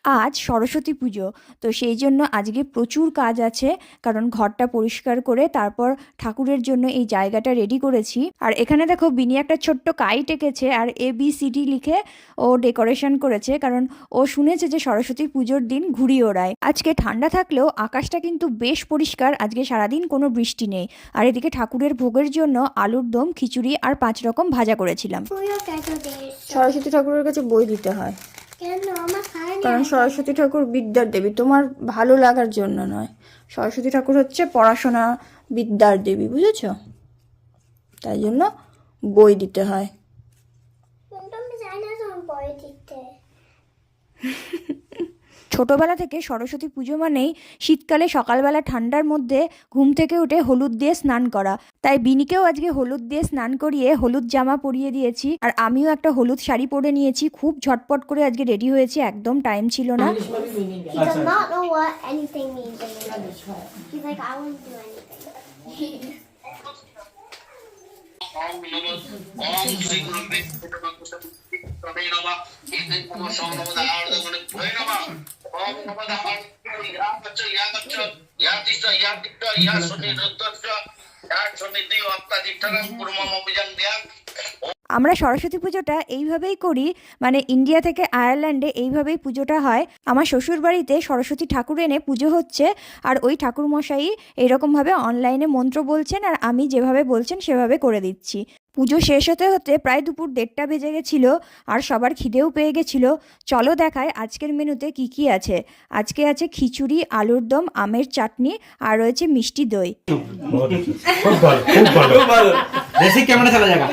আজ সরস্বতী পুজো, তো সেই জন্য আজকে প্রচুর কাজ আছে। কারণ ঘরটা পরিষ্কার করে তারপর ঠাকুরের জন্য এই জায়গাটা রেডি করেছি। আর এখানে দেখো বিনি একটা ছোট্ট কাইট এঁকেছে আর ABCD লিখে ও ডেকোরেশন করেছে, কারণ ও শুনেছে যে সরস্বতী পুজোর দিন ঘুড়ি ওড়ায়। আজকে ঠান্ডা থাকলেও আকাশটা কিন্তু বেশ পরিষ্কার, আজকে সারাদিন কোনো বৃষ্টি নেই। আর এদিকে ঠাকুরের ভোগের জন্য আলুর দম, খিচুড়ি আর 5 রকম ভাজা করেছিলাম। সরস্বতী ঠাকুরের কাছে বই দিতে হয়, কারণ সরস্বতী ঠাকুর বিদ্যার দেবী, তোমার ভালো লাগার জন্য নয়। সরস্বতী ঠাকুর হচ্ছে পড়াশোনা বিদ্যার দেবী, বুঝেছো? তাই জন্য বই দিতে হয়। ছোটবেলা থেকে সরস্বতী পুজো মানেই শীতকালে সকালবেলা ঠান্ডার মধ্যে ঘুম থেকে উঠে হলুদ দিয়ে স্নান করা। তাই বিনিকেও আজকে হলুদ দিয়ে স্নান করিয়ে হলুদ জামা পরিয়ে দিয়েছি, আর আমিও একটা হলুদ শাড়ি পরে নিয়েছি। খুব ঝটপট করে আজকে রেডি হয়েছি, একদম টাইম ছিল না। আমরা সরস্বতী পুজোটা এইভাবেই করি, মানে ইন্ডিয়া থেকে আয়ারল্যান্ডে এইভাবেই পুজোটা হয়। আমার শ্বশুর বাড়িতে সরস্বতী ঠাকুর এনে পুজো হচ্ছে, আর ওই ঠাকুরমশাই এইরকমভাবে অনলাইনে মন্ত্র বলছেন, আর আমি যেভাবে বলছেন সেভাবে করে দিচ্ছি। পুজো শেষ হতে হতে প্রায় দুপুর 1:30 বেজে গেছিলো, আর সবার খিদেও পেয়ে গেছিলো। চলো দেখায় আজকের মেনুতে কি কি আছে। আজকে আছে খিচুড়ি, আলুর দম, আমের চাটনি, আর রয়েছে মিষ্টি দই। খুব ভালো, খুব ভালো, খুব ভালো। जैसे कैमरा चला जाएगा।